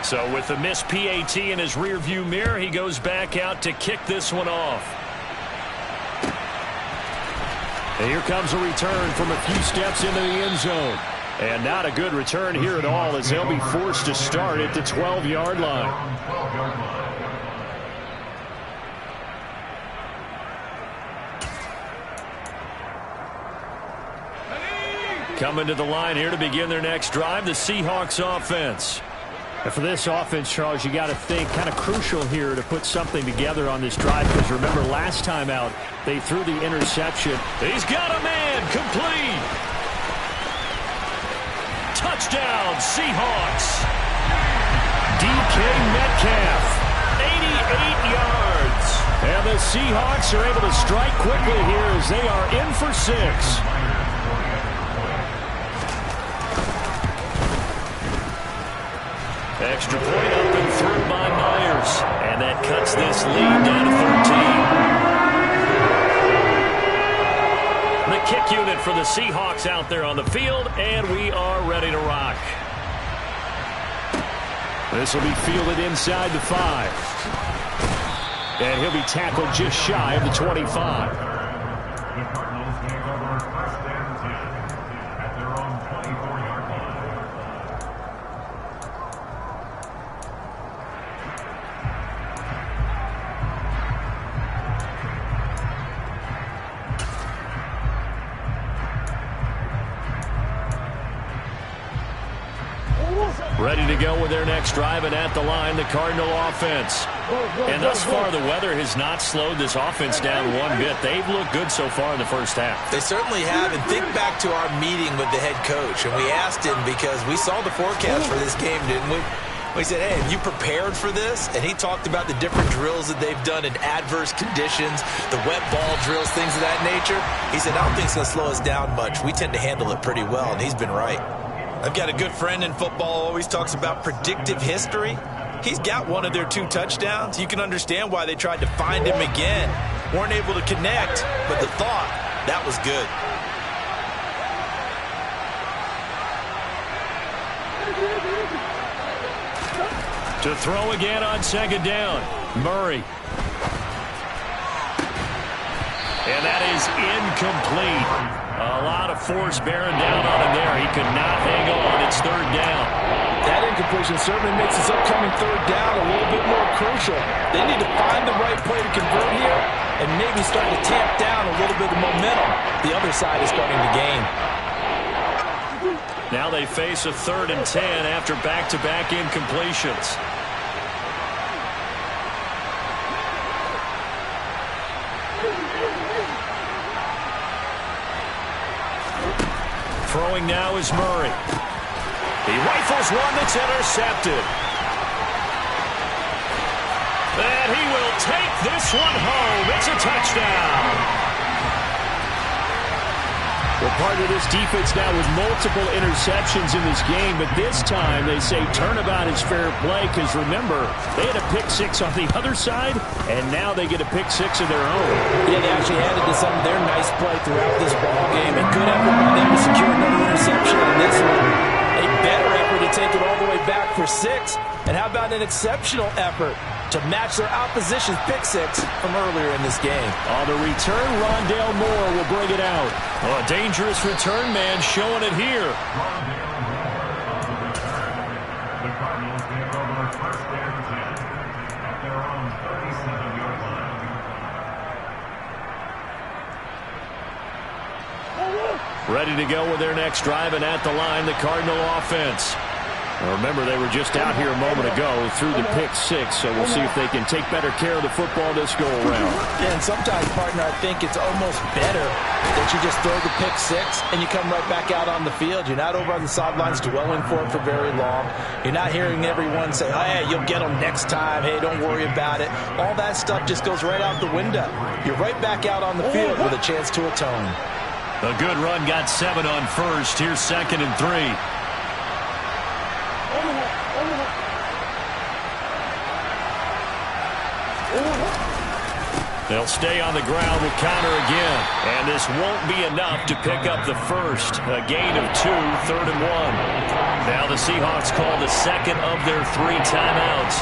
So with the missed PAT in his rearview mirror, he goes back out to kick this one off. And here comes a return from a few steps into the end zone. And not a good return here at all, as they'll be forced to start at the 12-yard line. Coming to the line here to begin their next drive, the Seahawks offense. And for this offense, Charles, you got to think kind of crucial here to put something together on this drive, because remember last time out they threw the interception. He's got a man, complete. Touchdown Seahawks. DK Metcalf, 88 yards. And the Seahawks are able to strike quickly here as they are in for 6. Extra point up and through by Myers. And that cuts this lead down to 13. The kick unit for the Seahawks out there on the field, and we are ready to rock. This will be fielded inside the 5. And he'll be tackled just shy of the 25. The Cardinals take over first and 10 at their own 24-yard line. Ready to go with their next drive, and at the line, the Cardinal offense. And thus far, the weather has not slowed this offense down one bit. They've looked good so far in the first half. They certainly have, and think back to our meeting with the head coach, and we asked him because we saw the forecast for this game, didn't we? We said, hey, have you prepared for this? And he talked about the different drills that they've done in adverse conditions, the wet ball drills, things of that nature. He said, I don't think it's going to slow us down much. We tend to handle it pretty well, and he's been right. I've got a good friend in football who always talks about predictive history. He's got one of their 2 touchdowns. You can understand why they tried to find him again. Weren't able to connect, but the thought, that was good. To throw again on second down, Murray. And that is incomplete. A lot of force bearing down on him there. He could not hang on. It's third down. That incompletion certainly makes this upcoming third down a little bit more crucial. They need to find the right play to convert here and maybe start to tamp down a little bit of momentum. The other side is starting to gain. Now they face a 3rd and 10 after back-to-back incompletions. Throwing now is Murray. He rifles one that's intercepted. And he will take this one home. It's a touchdown. Well, part of this defense now with multiple interceptions in this game, but this time they say turnabout is fair play, because remember, they had a pick 6 on the other side, and now they get a pick 6 of their own. Yeah, they actually added to some of their nice play throughout this ball game. A good effort by them to secure another interception in this one. A better effort to take it all the way back for 6. And how about an exceptional effort to match their opposition's pick 6 from earlier in this game. On the return, Rondale Moore will bring it out. Oh, a dangerous return man showing it here. The Cardinals take over first and 10 at their own 37-yard line. Ready to go with their next drive, and at the line, the Cardinal offense. Now remember, they were just out here a moment ago through the pick 6, so we'll see if they can take better care of the football this go-around. Yeah, and sometimes, partner, I think it's almost better that you just throw the pick 6 and you come right back out on the field. You're not over on the sidelines dwelling for it for very long. You're not hearing everyone say, hey, you'll get them next time. Hey, don't worry about it. All that stuff just goes right out the window. You're right back out on the field with a chance to atone. A good run got 7 on first. Here's 2nd and 3. They'll stay on the ground with counter again. And this won't be enough to pick up the first. A gain of 2, 3rd and 1. Now the Seahawks call the second of their 3 timeouts.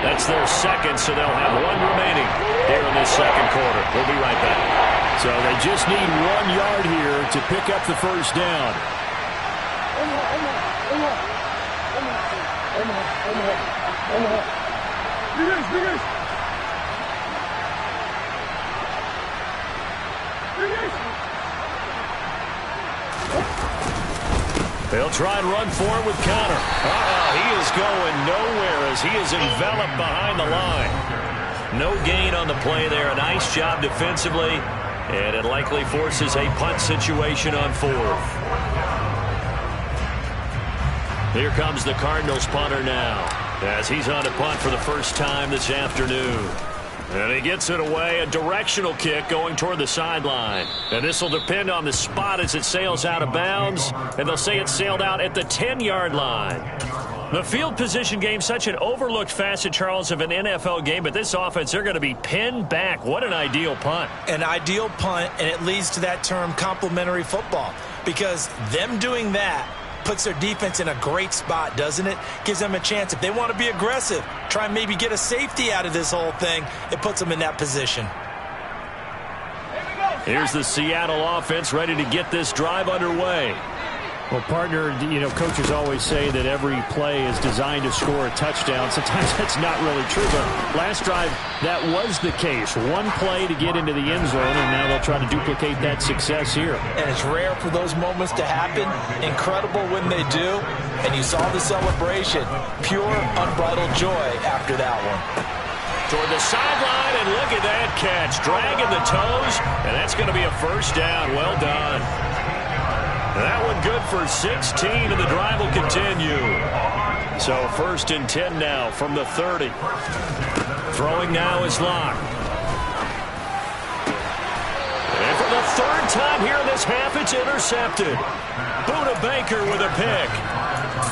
That's their second, so they'll have 1 remaining here in this second quarter. We'll be right back. So they just need 1 yard here to pick up the first down. They'll try and run forward with counter. He is going nowhere as he is enveloped behind the line. No gain on the play there. A nice job defensively, and it likely forces a punt situation on 4th. Here comes the Cardinals punter now, as he's on to punt for the first time this afternoon. And he gets it away, a directional kick going toward the sideline. And this will depend on the spot as it sails out of bounds. And they'll say it sailed out at the 10-yard line. The field position game, such an overlooked facet, Charles, of an NFL game. But this offense, they're going to be pinned back. What an ideal punt. An ideal punt, and it leads to that term complementary football. Because them doing that puts their defense in a great spot, doesn't it? Gives them a chance. If they want to be aggressive, try and maybe get a safety out of this whole thing, it puts them in that position. Here's the Seattle offense ready to get this drive underway. Well, partner, coaches always say that every play is designed to score a touchdown. Sometimes that's not really true, but last drive, that was the case. 1 play to get into the end zone, and now they'll try to duplicate that success here. And it's rare for those moments to happen. Incredible when they do. And you saw the celebration. Pure, unbridled joy after that one. Toward the sideline, and look at that catch. Dragging the toes, and that's going to be a first down. Well done. That one good for 16, and the drive will continue. So 1st and 10 now from the 30. Throwing now is Locke. And for the 3rd time here in this half, it's intercepted. Buda Baker with a pick.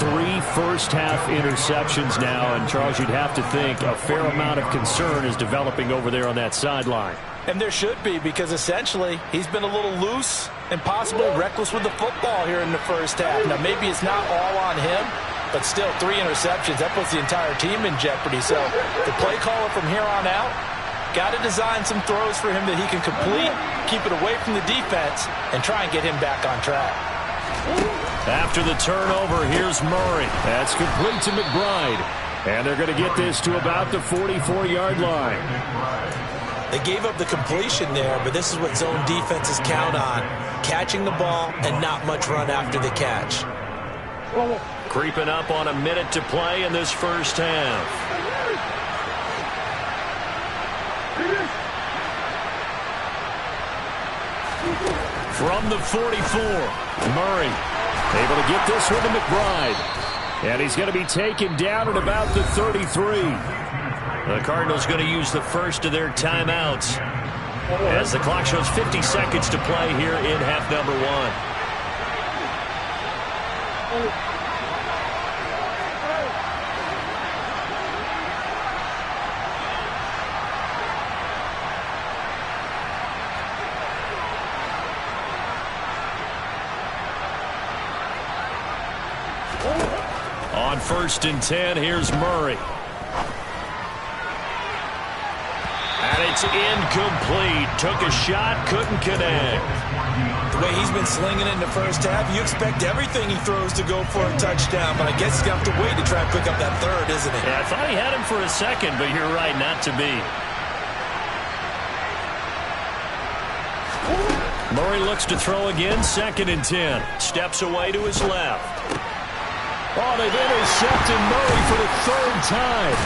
3 first-half interceptions now, and Charles, you'd have to think a fair amount of concern is developing over there on that sideline. And there should be, because essentially he's been a little loose and possibly reckless with the football here in the first half. Now, maybe it's not all on him, but still 3 interceptions. That puts the entire team in jeopardy. So the play caller from here on out got to design some throws for him that he can complete, keep it away from the defense, and try and get him back on track. After the turnover, here's Murray. That's complete to McBride. And they're going to get this to about the 44-yard line. They gave up the completion there, but this is what zone defenses count on. Catching the ball and not much run after the catch. Creeping up on a minute to play in this first half. From the 44, Murray able to get this one to McBride. And he's going to be taken down at about the 33. The Cardinals going to use the first of their timeouts as the clock shows 50 seconds to play here in half number 1. On 1st and 10, here's Murray. And it's incomplete. Took a shot, couldn't connect. The way he's been slinging it in the first half, you expect everything he throws to go for a touchdown, but I guess he's going to have to wait to try and pick up that 3rd, isn't he? Yeah, I thought he had him for a second, but you're right, not to be. Murray looks to throw again, 2nd and 10. Steps away to his left. Oh, they've intercepted Murray for the 3rd time.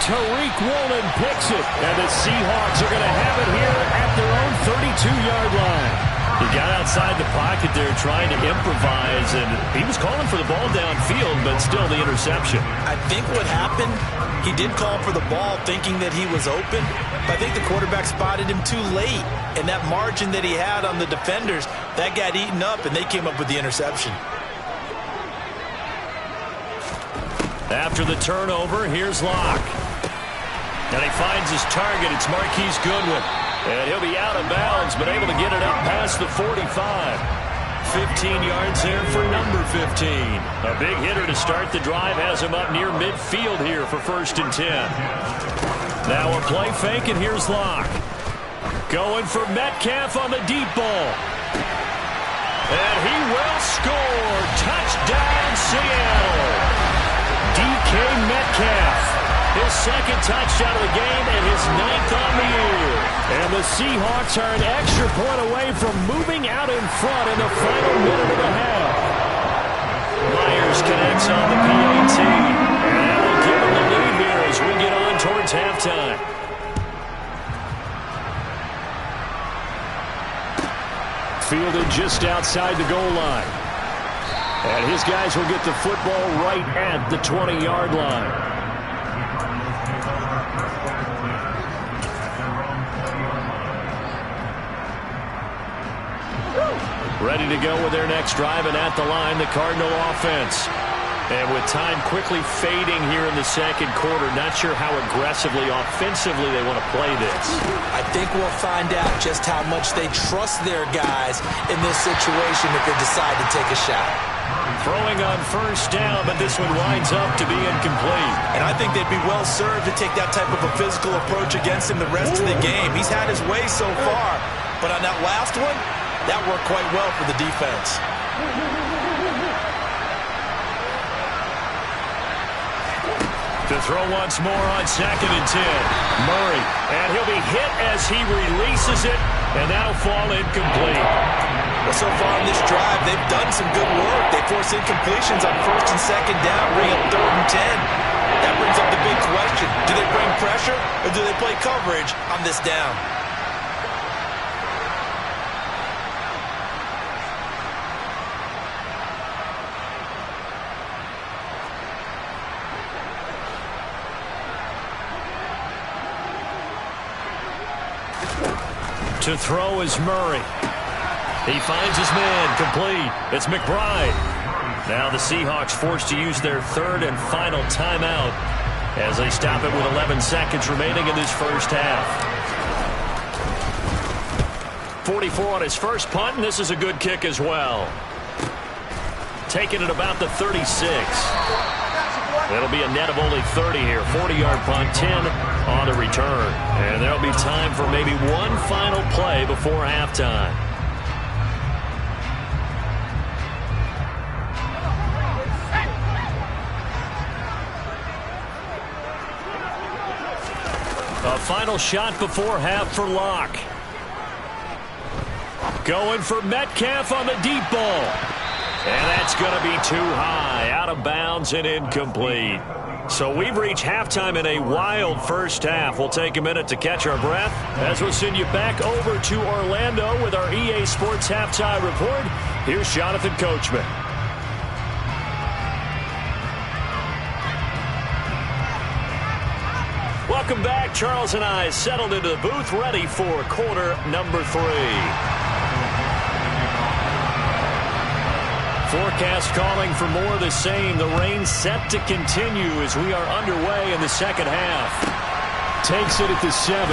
Tariq Woolen picks it, and the Seahawks are going to have it here at their own 32-yard line. He got outside the pocket there trying to improvise, and he was calling for the ball downfield, but still the interception. I think what happened, he did call for the ball thinking that he was open, but I think the quarterback spotted him too late, and that margin that he had on the defenders, that got eaten up, and they came up with the interception. After the turnover, here's Locke. And he finds his target. It's Marquise Goodwin. And he'll be out of bounds, but able to get it up past the 45. 15 yards there for number 15. A big hitter to start the drive has him up near midfield here for 1st and 10. Now a play fake, and here's Locke. Going for Metcalf on the deep ball. And he will score. Touchdown, Seattle. DK Metcalf. His 2nd touchdown of the game and his 9th on the year. And the Seahawks are an extra point away from moving out in front in the final minute of the half. Myers connects on the PAT. And that will give him the lead here as we get on towards halftime. Fielded just outside the goal line. And his guys will get the football right at the 20-yard line. Ready to go with their next drive, and at the line, the Cardinal offense. And with time quickly fading here in the 2nd quarter, not sure how aggressively, offensively they want to play this. I think we'll find out just how much they trust their guys in this situation if they decide to take a shot. Throwing on 1st down, but this one winds up to be incomplete. And I think they'd be well served to take that type of a physical approach against him the rest of the game. He's had his way so far, but on that last one, that worked quite well for the defense. To throw once more on 2nd and 10. Murray, and he'll be hit as he releases it, and that'll fall incomplete. Well, so far in this drive, they've done some good work. They force incompletions on 1st and 2nd down, bring up 3rd and 10. That brings up the big question. Do they bring pressure, or do they play coverage on this down? To throw is Murray. He finds his man, complete. It's McBride. Now the Seahawks forced to use their 3rd and final timeout as they stop it with 11 seconds remaining in this 1st half. 44 on his first punt, and this is a good kick as well. Taking it about the 36. It'll be a net of only 30 here. 40-yard punt, 10 on the return. And there'll be time for maybe one final play before halftime. A final shot before half for Locke. Going for Metcalf on the deep ball. And that's going to be too high, out of bounds and incomplete. So we've reached halftime in a wild 1st half. We'll take a minute to catch our breath as we'll send you back over to Orlando with our EA Sports Halftime Report. Here's Jonathan Coachman. Welcome back. Charles and I settled into the booth, ready for quarter number 3. Forecast calling for more of the same. The rain set to continue as we are underway in the 2nd half. Takes it at the 7.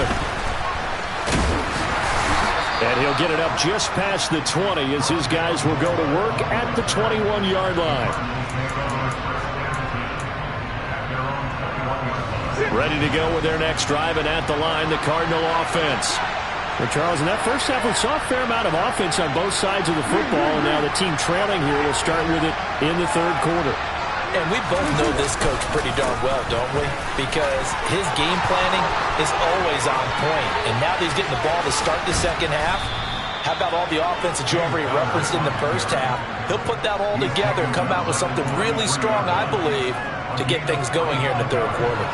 And he'll get it up just past the 20 as his guys will go to work at the 21-yard line. Ready to go with their next drive, and at the line, the Cardinal offense. Well, Charles, in that first half, we saw a fair amount of offense on both sides of the football, and now the team trailing here will start with it in the 3rd quarter. And we both know this coach pretty darn well, don't we? Because his game planning is always on point. And now that he's getting the ball to start the 2nd half, how about all the offense that you already referenced in the 1st half? He'll put that all together and come out with something really strong, I believe, to get things going here in the 3rd quarter.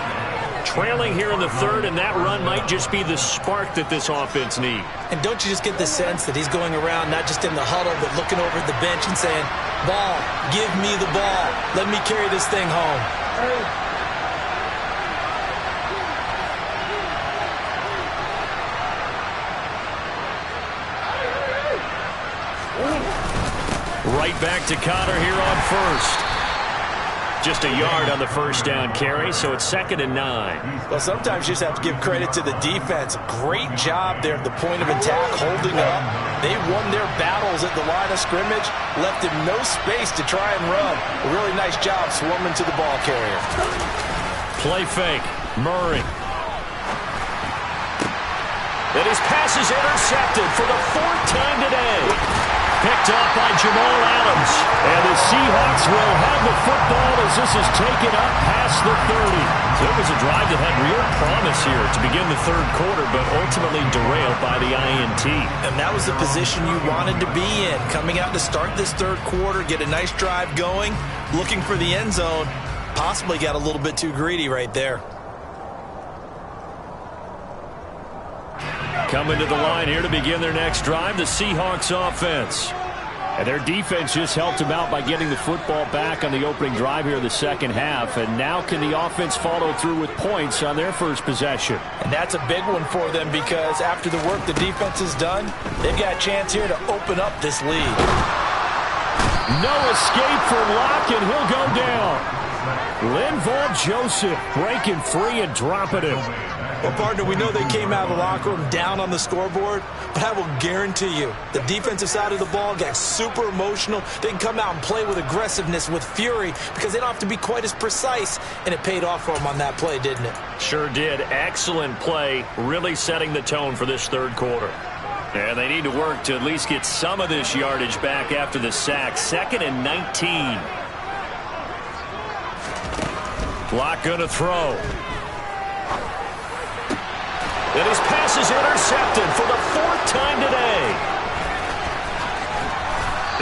Trailing here in the 3rd, and that run might just be the spark that this offense needs. And don't you just get the sense that he's going around not just in the huddle, but looking over at the bench and saying, ball, give me the ball. Let me carry this thing home. Right back to Connor here on 1st. just a yard on the first down carry, so it's 2nd and 9. Well, sometimes you just have to give credit to the defense. Great job there at the point of attack, holding up. They won their battles at the line of scrimmage, left him no space to try and run. A really nice job swarming to the ball carrier. Play fake. Murray. And his pass is intercepted for the 4th time today. Picked off by Jamal Adams. And the Seahawks will have the football as this is taken up past the 30. So it was a drive that had real promise here to begin the 3rd quarter, but ultimately derailed by the INT. And that was the position you wanted to be in. Coming out to start this 3rd quarter, get a nice drive going, looking for the end zone. Possibly got a little bit too greedy right there. Coming to the line here to begin their next drive, the Seahawks offense. And their defense just helped them out by getting the football back on the opening drive here in the 2nd half. And now can the offense follow through with points on their first possession? And that's a big one for them because after the work the defense has done, they've got a chance here to open up this lead. No escape for Locke, and he'll go down. Linval Joseph breaking free and dropping him. Well, partner, we know they came out of the locker room down on the scoreboard, but I will guarantee you the defensive side of the ball got super emotional. They can come out and play with aggressiveness, with fury, because they don't have to be quite as precise, and it paid off for them on that play, didn't it? Sure did. Excellent play, really setting the tone for this 3rd quarter. And they need to work to at least get some of this yardage back after the sack. 2nd and 19. Locke going to throw. And his pass is intercepted for the 4th time today.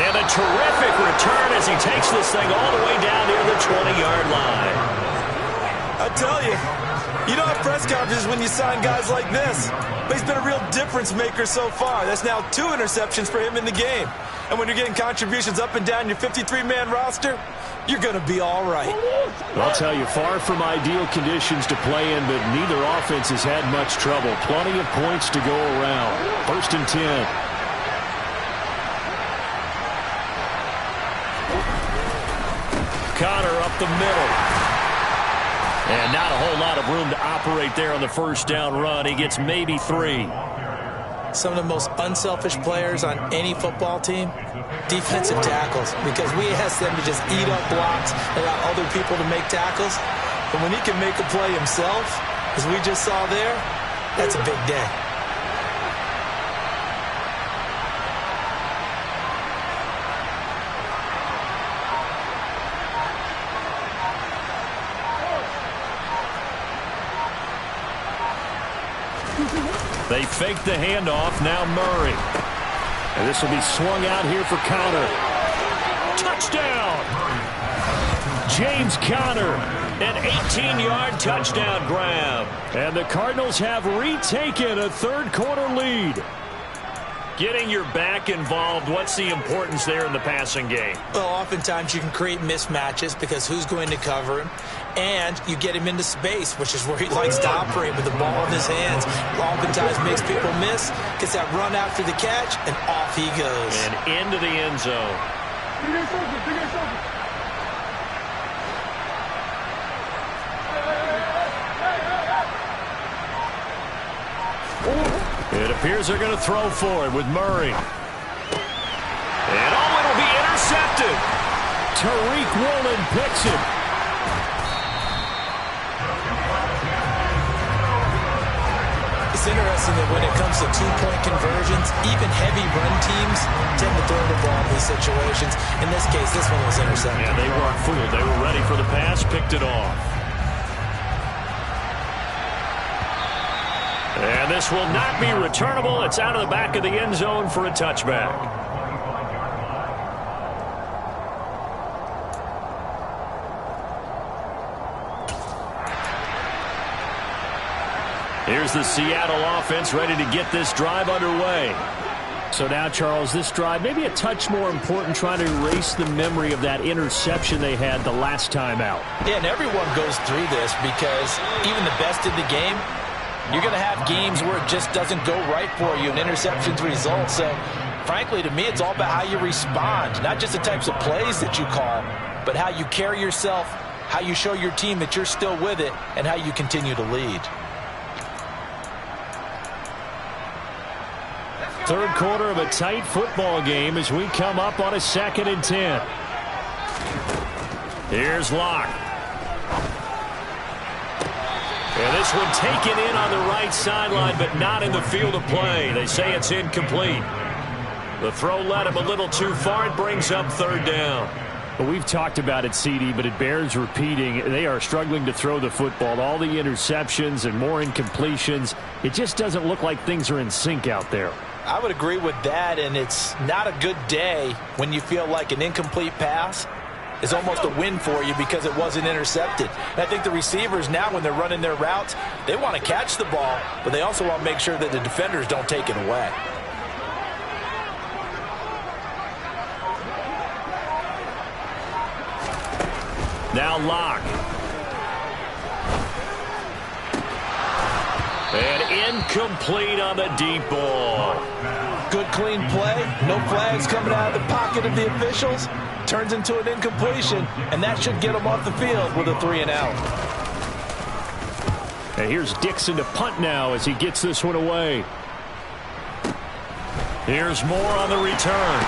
And a terrific return as he takes this thing all the way down near the 20-yard line. I tell you, you don't have press conferences when you sign guys like this. But he's been a real difference maker so far. That's now 2 interceptions for him in the game. And when you're getting contributions up and down your 53-man roster, you're going to be all right. I'll tell you, far from ideal conditions to play in, but neither offense has had much trouble. Plenty of points to go around. 1st and 10. Connor up the middle. And not a whole lot of room to operate there on the 1st down run. He gets maybe 3. Some of the most unselfish players on any football team, defensive tackles, because we ask them to just eat up blocks and allow other people to make tackles. But when he can make a play himself, as we just saw there, that's a big day. They fake the handoff, now Murray. And this will be swung out here for Connor. Touchdown! James Conner, an 18-yard touchdown grab. And the Cardinals have retaken a 3rd quarter lead. Getting your back involved, what's the importance there in the passing game? Well, oftentimes you can create mismatches because who's going to cover him? And you get him into space, which is where he likes to operate with the ball in his hands. Oftentimes makes people miss, gets that run after the catch, and off he goes. And into the end zone. It appears they're going to throw for it with Murray. And it'll be intercepted. Tariq Woolen picks it. It's interesting that when it comes to 2-point conversions, even heavy run teams tend to throw the ball in these situations. In this case, this one was intercepted. Yeah, they weren't fooled. They were ready for the pass, picked it off. And this will not be returnable. It's out of the back of the end zone for a touchback. Here's the Seattle offense ready to get this drive underway. So now, Charles, this drive maybe a touch more important, trying to erase the memory of that interception they had the last time out. Yeah, and everyone goes through this because even the best in the game, you're going to have games where it just doesn't go right for you and interceptions result. So, frankly, to me, it's all about how you respond, not just the types of plays that you call, but how you carry yourself how you show your team that you're still with it, and how you continue to lead. Third quarter of a tight football game as we come up on a 2nd and 10. Here's Locke. And this one taken in on the right sideline, but not in the field of play. They say it's incomplete. The throw led him a little too far. It brings up 3rd down. Well, we've talked about it, CD, but it bears repeating. They are struggling to throw the football. All the interceptions and more incompletions. It just doesn't look like things are in sync out there. I would agree with that, and it's not a good day when you feel like an incomplete pass is almost a win for you because it wasn't intercepted. And I think the receivers now, when they're running their routes, they want to catch the ball, but they also want to make sure that the defenders don't take it away. Now Locke. And incomplete on the deep ball. Good clean play. No flags coming out of the pocket of the officials. Turns into an incompletion, and that should get them off the field with a 3 and out. And here's Dixon to punt now as he gets this one away. Here's more on the return.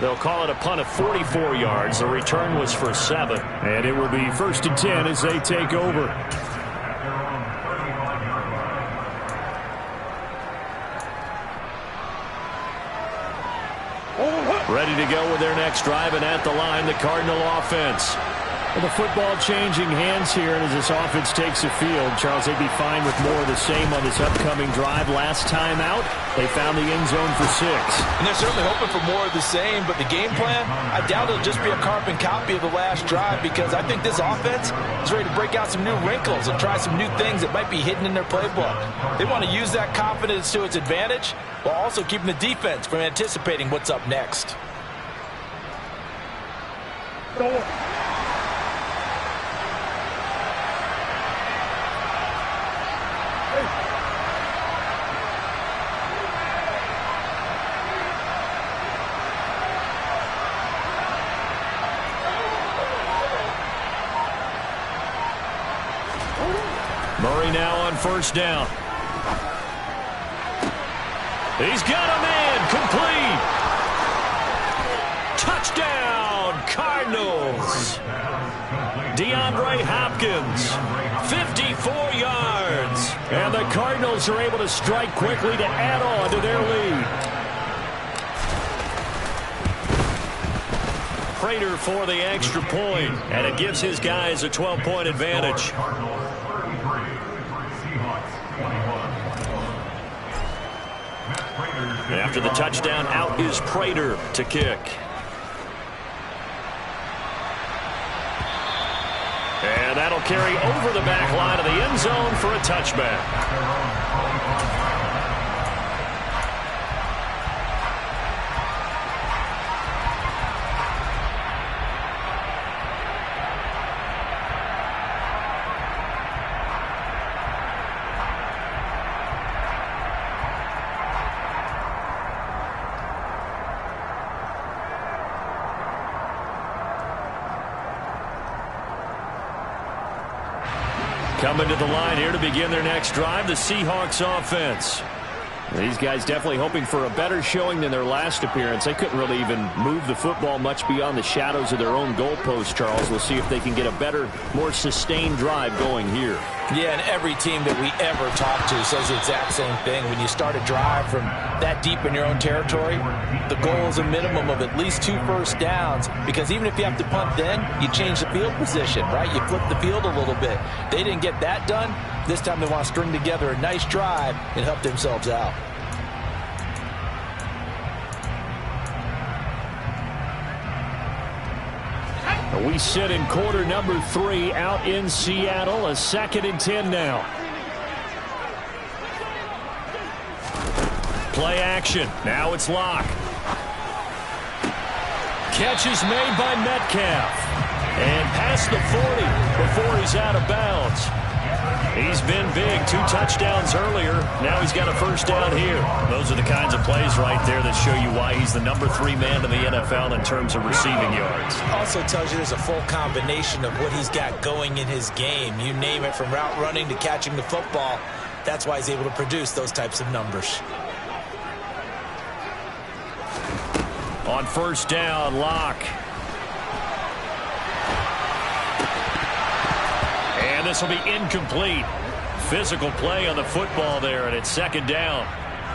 They'll call it a punt of 44 yards. The return was for 7. And it will be 1st and 10 as they take over. Ready to go with their next drive, and at the line, the Cardinal offense. Well, the football changing hands here, and as this offense takes the field, Charles, they'd be fine with more of the same on this upcoming drive. Last time out, they found the end zone for 6. And they're certainly hoping for more of the same, but the game plan, I doubt it'll just be a carbon copy of the last drive, because I think this offense is ready to break out some new wrinkles and try some new things that might be hidden in their playbook. They want to use that confidence to its advantage while also keeping the defense from anticipating what's up next. Murray now on 1st down. He's got a man, complete. Touchdown, Cardinals. DeAndre Hopkins, 54 yards. And the Cardinals are able to strike quickly to add on to their lead. Prater for the extra point, and it gives his guys a 12-point advantage. After the touchdown, out is Prater to kick. And that'll carry over the back line of the end zone for a touchback. Coming to the line here to begin their next drive, the Seahawks offense. These guys definitely hoping for a better showing than their last appearance. They couldn't really even move the football much beyond the shadows of their own goalpost, Charles. We'll see if they can get a better, more sustained drive going here. Yeah, and every team that we ever talk to says the exact same thing. When you start a drive from that deep in your own territory, the goal is a minimum of at least 2 first downs, because even if you have to punt then, you change the field position, right? You flip the field a little bit. They didn't get that done. This time they want to string together a nice drive and help themselves out. We sit in quarter number 3 out in Seattle. A 2nd and 10 now. Play action. Now it's Locke. Catch is made by Metcalf. And past the 40 before he's out of bounds. He's been big. 2 touchdowns earlier. Now he's got a first down here. Those are the kinds of plays right there that show you why he's the number 3 man in the NFL in terms of receiving yards. Also tells you there's a full combination of what he's got going in his game. You name it, from route running to catching the football. That's why he's able to produce those types of numbers. On first down, Locke. And this will be incomplete. Physical play on the football there, and it's second down.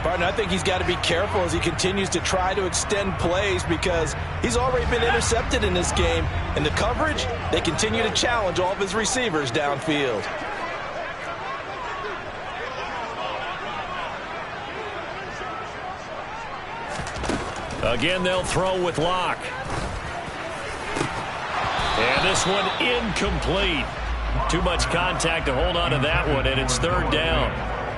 Partner, I think he's got to be careful as he continues to try to extend plays because he's already been intercepted in this game. And the coverage, they continue to challenge all of his receivers downfield. Again, they'll throw with Locke. And this one incomplete. Too much contact to hold on to that one, and it's third down.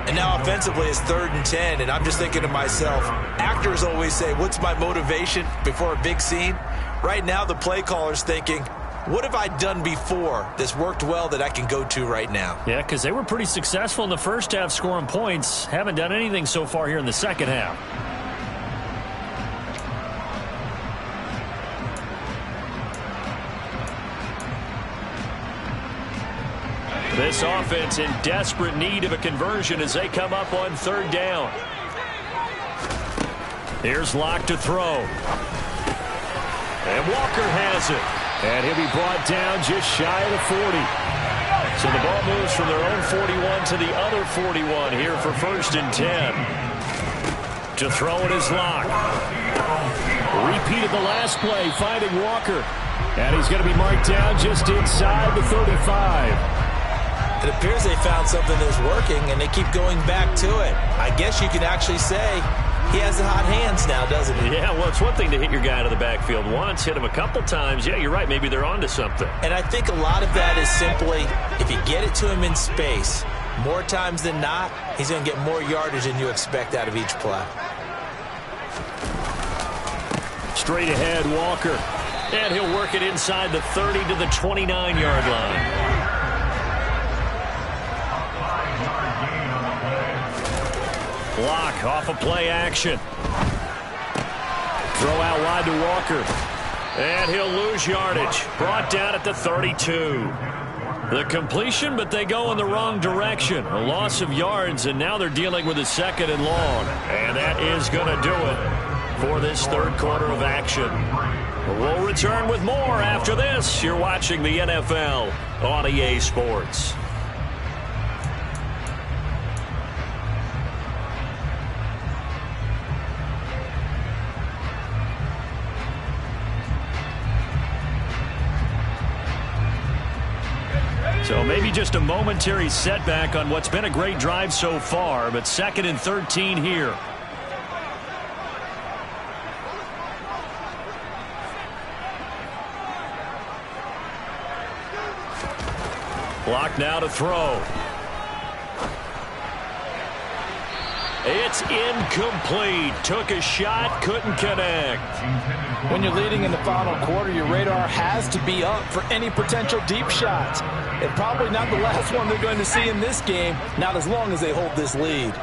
And now offensively it's 3rd and 10, and I'm just thinking to myself, actors always say, what's my motivation before a big scene? Right now the play caller's thinking, what have I done before that's worked well that I can go to right now? Yeah, because they were pretty successful in the first half scoring points. Haven't done anything so far here in the second half. This offense in desperate need of a conversion as they come up on third down. Here's Locke to throw. And Walker has it. And he'll be brought down just shy of the 40. So the ball moves from their own 41 to the other 41 here for 1st and 10. To throw it is Locke. Repeated the last play, finding Walker. And he's going to be marked down just inside the 35. It appears they found something that's working, and they keep going back to it. I guess you can actually say he has the hot hands now, doesn't he? Yeah, well, it's one thing to hit your guy out of the backfield once, hit him a couple times. Yeah, you're right. Maybe they're onto something. And I think a lot of that is simply, if you get it to him in space, more times than not, he's going to get more yardage than you expect out of each play. Straight ahead, Walker. And he'll work it inside the 30 to the 29-yard line. Block off of play action. Throw out wide to Walker. And he'll lose yardage. Brought down at the 32. The completion, but they go in the wrong direction. A loss of yards, and now they're dealing with a 2nd and long. And that is going to do it for this third quarter of action. We'll return with more after this. You're watching the NFL on EA Sports. So maybe just a momentary setback on what's been a great drive so far, but 2nd and 13 here. Block now to throw. It's incomplete. Took a shot, couldn't connect. When you're leading in the final quarter, your radar has to be up for any potential deep shots. And probably not the last one they're going to see in this game, not as long as they hold this lead.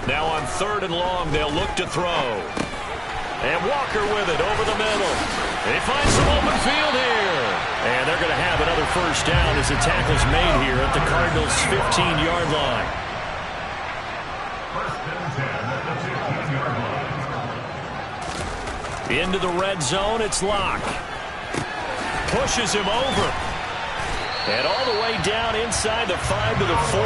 Now on 3rd and long, they'll look to throw. And Walker with it over the middle. They find some open field here. And they're going to have another first down as the tackle's made here at the Cardinals' 15-yard line. 1st and 10 at the 15-yard line. Into the red zone, it's Locke. Pushes him over. And all the way down inside the 5 to the 4.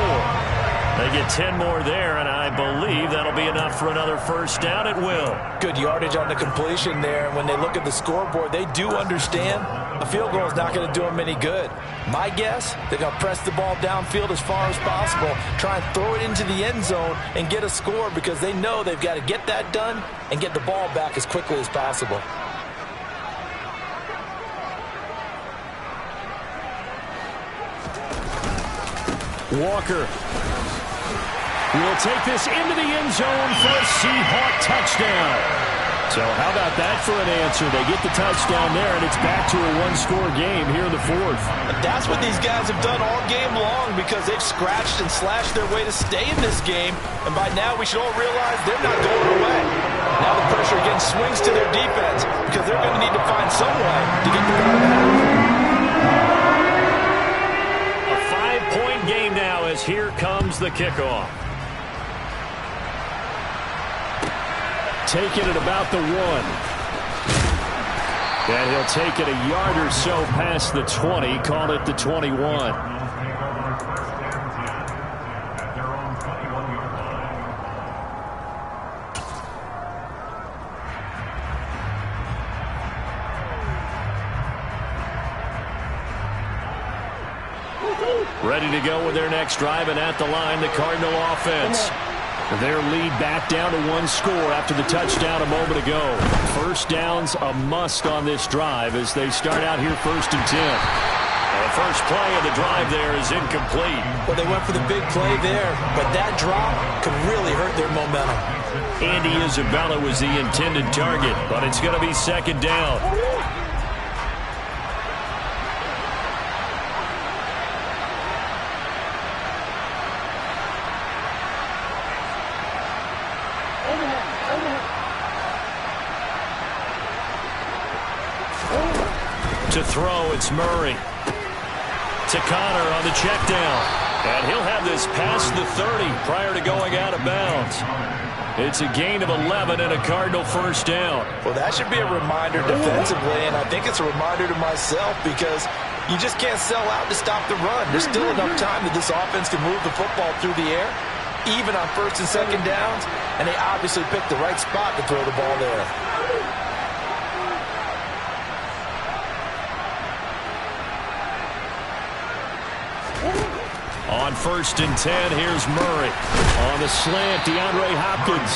They get 10 more there, and I believe that'll be enough for another first down. It will. Good yardage on the completion there. And when they look at the scoreboard, they do understand a field goal is not going to do them any good. My guess, they're going to press the ball downfield as far as possible, try and throw it into the end zone and get a score because they know they've got to get that done and get the ball back as quickly as possible. Walker will take this into the end zone for a Seahawk touchdown. So how about that for an answer? They get the touchdown there, and it's back to a one-score game here in the fourth. That's what these guys have done all game long because they've scratched and slashed their way to stay in this game. And by now, we should all realize they're not going away. Now the pressure again swings to their defense because they're going to need to find some way to get the ball back. A 5-point game now as here comes the kickoff. Taking it about the 1. And he'll take it a yard or so past the 20, call it the 21. Ready to go with their next drive, and at the line, the Cardinal offense. Their lead back down to 1 score after the touchdown a moment ago. First down's a must on this drive as they start out here 1st and 10. The first play of the drive there is incomplete. Well, they went for the big play there, but that drop could really hurt their momentum. Andy Isabella was the intended target, but it's going to be 2nd down. To throw, it's Murray. To Connor on the check down. And he'll have this past the 30 prior to going out of bounds. It's a gain of 11 and a Cardinal first down. Well, that should be a reminder defensively, and I think it's a reminder to myself because you just can't sell out to stop the run. There's still enough time that this offense can move the football through the air, even on 1st and 2nd downs, and they obviously picked the right spot to throw the ball there. On 1st and 10, here's Murray. On the slant, DeAndre Hopkins.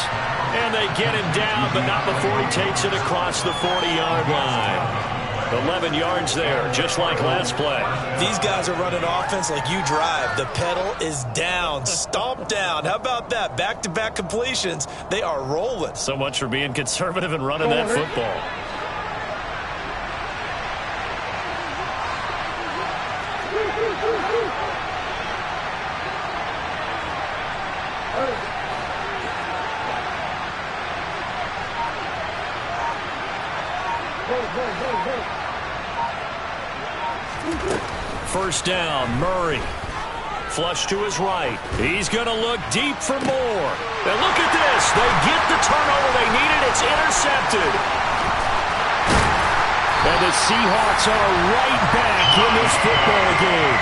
And they get him down, but not before he takes it across the 40-yard line. 11 yards there, just like last play. These guys are running offense like you drive. The pedal is down, stomp down. How about that? Back-to-back completions. They are rolling. So much for being conservative and running that football. First down, Murray. Flush to his right. He's going to look deep for more. And look at this. They get the turnover they needed. It's intercepted. And the Seahawks are right back in this football game.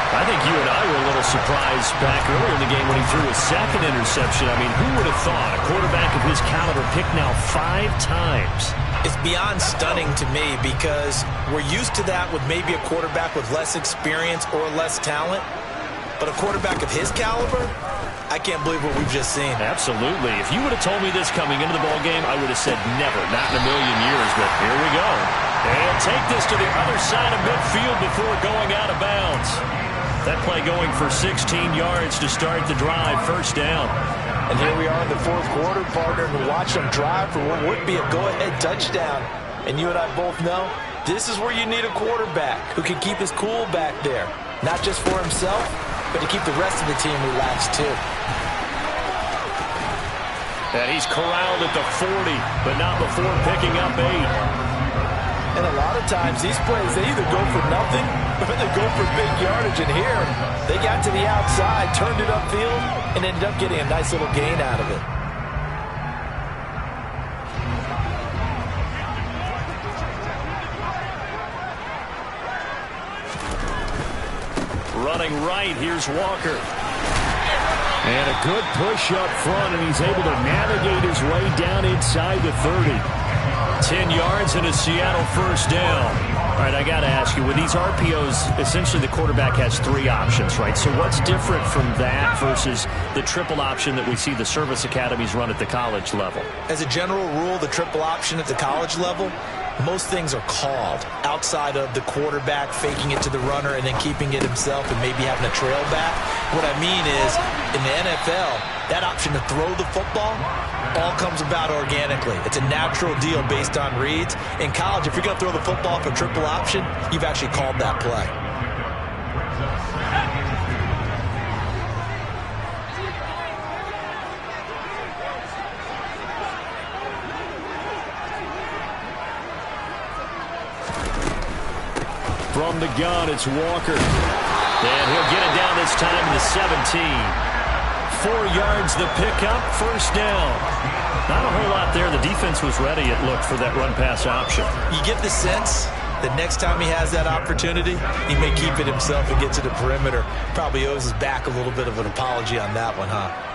I think you and I were a little surprised back earlier in the game when he threw his 2nd interception. I mean, who would have thought a quarterback of his caliber picked now 5 times? It's beyond stunning to me because we're used to that with maybe a quarterback with less experience or less talent. But a quarterback of his caliber, I can't believe what we've just seen. Absolutely. If you would have told me this coming into the ballgame, I would have said never, not in a million years. But here we go. They'll take this to the other side of midfield before going out of bounds. That play going for 16 yards to start the drive, first down. And here we are in the 4th quarter, partner, and watch them drive for what would be a go-ahead touchdown. And you and I both know this is where you need a quarterback who can keep his cool back there. Not just for himself, but to keep the rest of the team relaxed too. And he's corralled at the 40, but not before picking up 8. And a lot of times, these plays, they either go for nothing or they go for big yardage. And here, they got to the outside, turned it upfield, and ended up getting a nice little gain out of it. Running right, here's Walker. And a good push up front, and he's able to navigate his way down inside the 30. 10 yards and a Seattle first down. All right, I got to ask you, with these RPOs, essentially the quarterback has 3 options, right? So what's different from that versus the triple option that we see the service academies run at the college level? As a general rule, the triple option at the college level, most things are called outside of the quarterback faking it to the runner and then keeping it himself and maybe having a trail back. What I mean is, in the NFL, that option to throw the football all comes about organically. It's a natural deal based on reads. In college, if you're going to throw the football for triple option, you've actually called that play. From the gun, it's Walker. And he'll get it down this time to the 17. 4 yards the pickup, first down. Not a whole lot there. The defense was ready, it looked, for that run-pass option. You get the sense that next time he has that opportunity, he may keep it himself and get to the perimeter. Probably owes his back a little bit of an apology on that one, huh?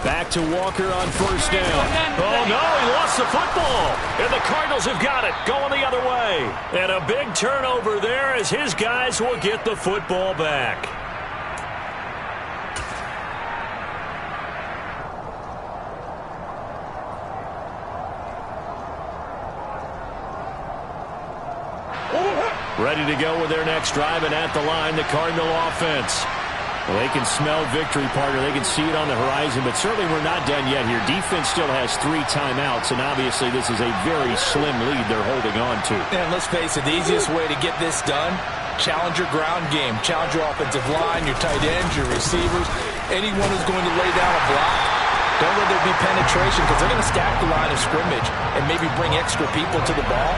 Back to Walker on first down. Oh, no, he lost the football. And the Cardinals have got it, going the other way. And a big turnover there as his guys will get the football back. Ready to go with their next drive, and at the line, the Cardinal offense. Well, they can smell victory, partner. They can see it on the horizon, but certainly we're not done yet here. Defense still has 3 timeouts, and obviously this is a very slim lead they're holding on to. And let's face it, the easiest way to get this done, challenge your ground game. Challenge your offensive line, your tight ends, your receivers, anyone who's going to lay down a block. Don't let there be penetration because they're going to stack the line of scrimmage and maybe bring extra people to the ball.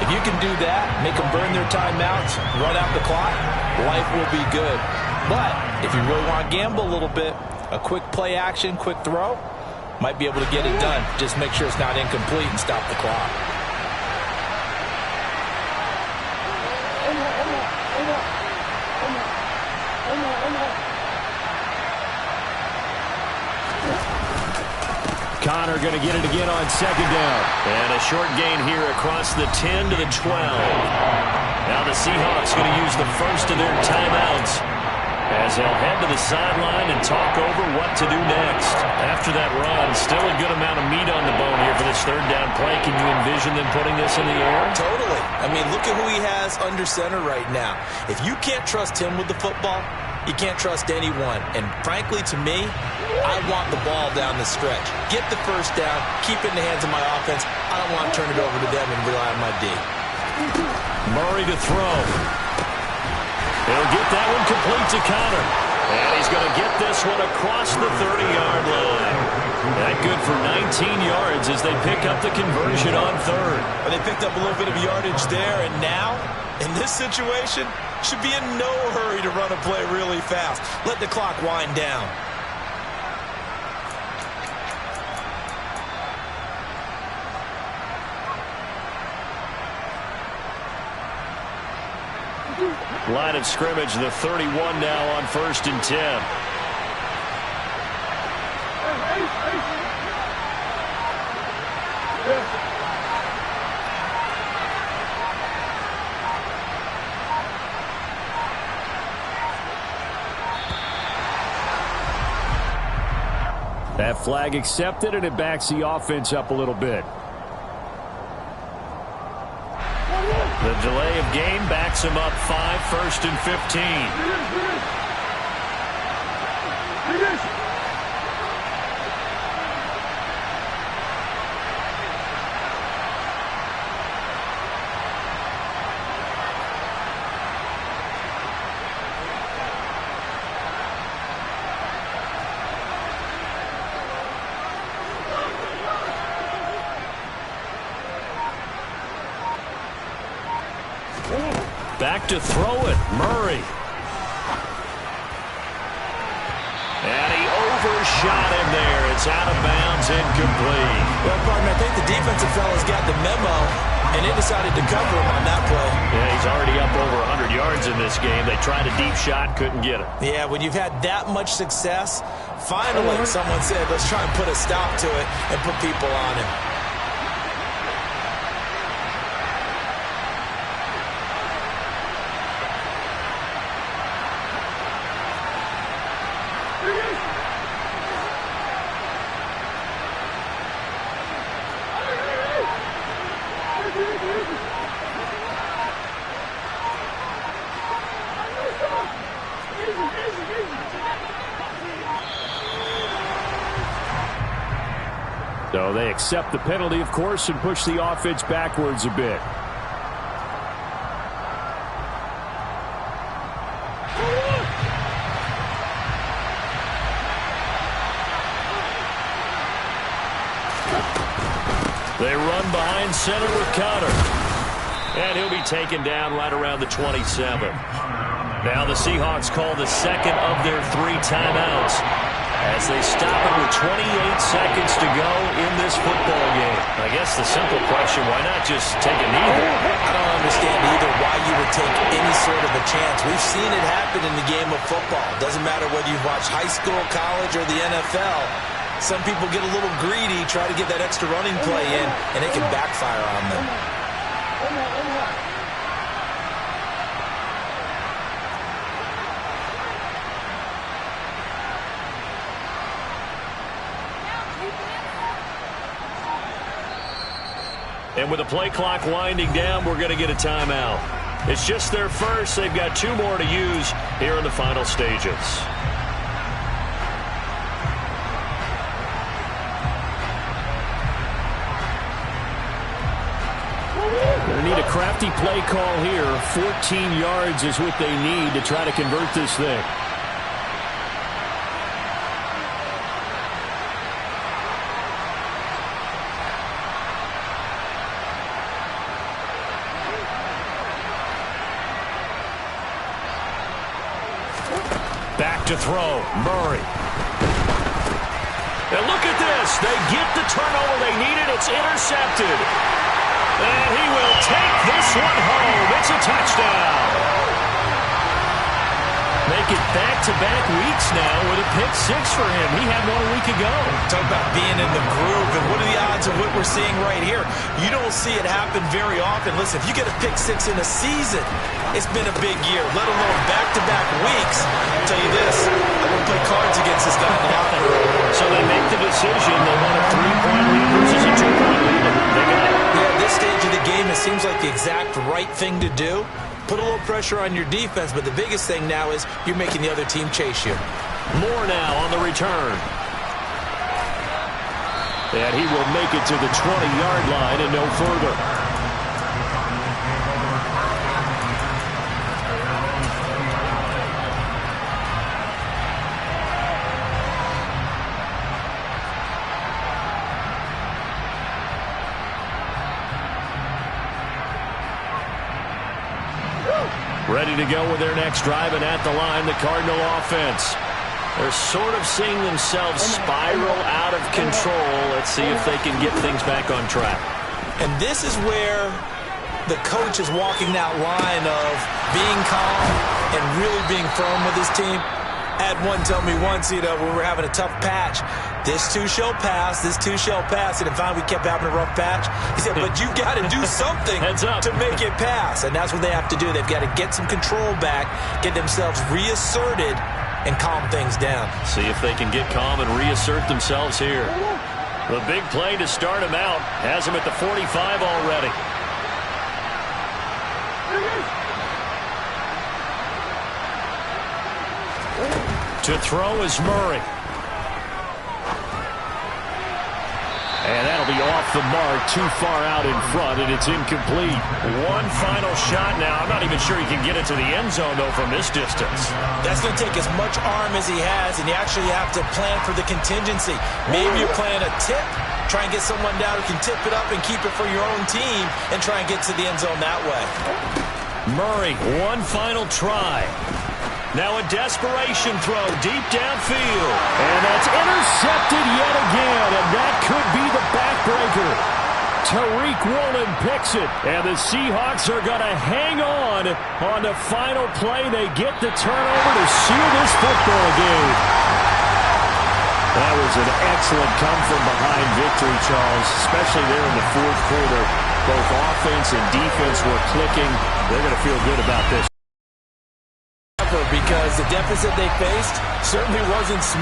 If you can do that, make them burn their timeouts, run out the clock, life will be good. But if you really want to gamble a little bit, a quick play action, quick throw, might be able to get it done. Just make sure it's not incomplete and stop the clock. Connor going to get it again on second down. And a short gain here across the 10 to the 12. Now the Seahawks going to use the first of their timeouts as they'll head to the sideline and talk over what to do next. After that run, still a good amount of meat on the bone here for this third down play. Can you envision them putting this in the air? Totally. I mean, look at who he has under center right now. If you can't trust him with the football, you can't trust anyone. And frankly, to me, I want the ball down the stretch. Get the first down, keep it in the hands of my offense. I don't want to turn it over to them and rely on my D. Murray to throw. He'll get that one complete to Connor. And he's going to get this one across the 30-yard line. That good for 19 yards as they pick up the conversion on third. Well, they picked up a little bit of yardage there, and now, in this situation, should be in no hurry to run a play really fast. Let the clock wind down. Line of scrimmage, the 31 now on 1st and 10. That flag accepted, and it backs the offense up a little bit. The delay of game backs him up 5, 1st and 15. Back to throw it, Murray. And he overshot him there. It's out of bounds yards, incomplete. Well, partner, I think the defensive fellas got the memo, and they decided to cover him on that play. Yeah, he's already up over 100 yards in this game. They tried a deep shot, couldn't get him. Yeah, when you've had that much success, finally someone said, let's try and put a stop to it and put people on him. So they accept the penalty, of course, and push the offense backwards a bit. They run behind center with Connor. And he'll be taken down right around the 27. Now the Seahawks call the second of their 3 timeouts as they stop it with 28 seconds to go in this football game. I guess the simple question, why not just take a knee there? I don't understand either why you would take any sort of a chance. We've seen it happen in the game of football. Doesn't matter whether you've watched high school, college, or the NFL. Some people get a little greedy, try to get that extra running play in, and it can backfire on them. And with the play clock winding down, we're going to get a timeout. It's just their first. They've got 2 more to use here in the final stages. Going to need a crafty play call here. 14 yards is what they need to try to convert this thing. Back to throw, Murray. And look at this. They get the turnover they needed. It's intercepted. And he will take this one home. It's a touchdown. Make it back-to-back weeks now with a pick 6 for him. He had one a week ago. Talk about being in the groove, and what are the odds of what we're seeing right here? You don't see it happen very often. Listen, if you get a pick 6 in a season, it's been a big year, let alone back-to-back weeks. I'll tell you this, I wouldn't play cards against this guy in the locker room. So they make the decision. They want a 3-point lead versus a 2-point lead. They got it. Yeah, at this stage of the game, it seems like the exact right thing to do. Put a little pressure on your defense, but the biggest thing now is you're making the other team chase you. More now on the return. And he will make it to the 20-yard line and no further. Ready to go with their next drive, and at the line, the Cardinal offense. They're sort of seeing themselves spiral out of control. Let's see if they can get things back on track. And this is where the coach is walking that line of being calm and really being firm with his team. I had one tell me once, when we were having a tough patch, this too shall pass, this too shall pass. And finally we kept having a rough patch. He said, but you got to do something to make it pass. And that's what they have to do. They've got to get some control back, get themselves reasserted, and calm things down. See if they can get calm and reassert themselves here. The big play to start him out has him at the 45 already. To throw is Murray. And that'll be off the mark, too far out in front, and it's incomplete. One final shot now. I'm not even sure he can get it to the end zone, though, from this distance. That's going to take as much arm as he has, and you actually have to plan for the contingency. Maybe you're playing a tip. Try and get someone down who can tip it up and keep it for your own team and try and get to the end zone that way. Murray, one final try. Now a desperation throw deep downfield. And that's intercepted yet again, and that Tariq Woolen picks it. And the Seahawks are going to hang on the final play. They get the turnover to seal this football game. That was an excellent come-from-behind victory, Charles, especially there in the fourth quarter. Both offense and defense were clicking. They're going to feel good about this. Because the deficit they faced certainly wasn't small.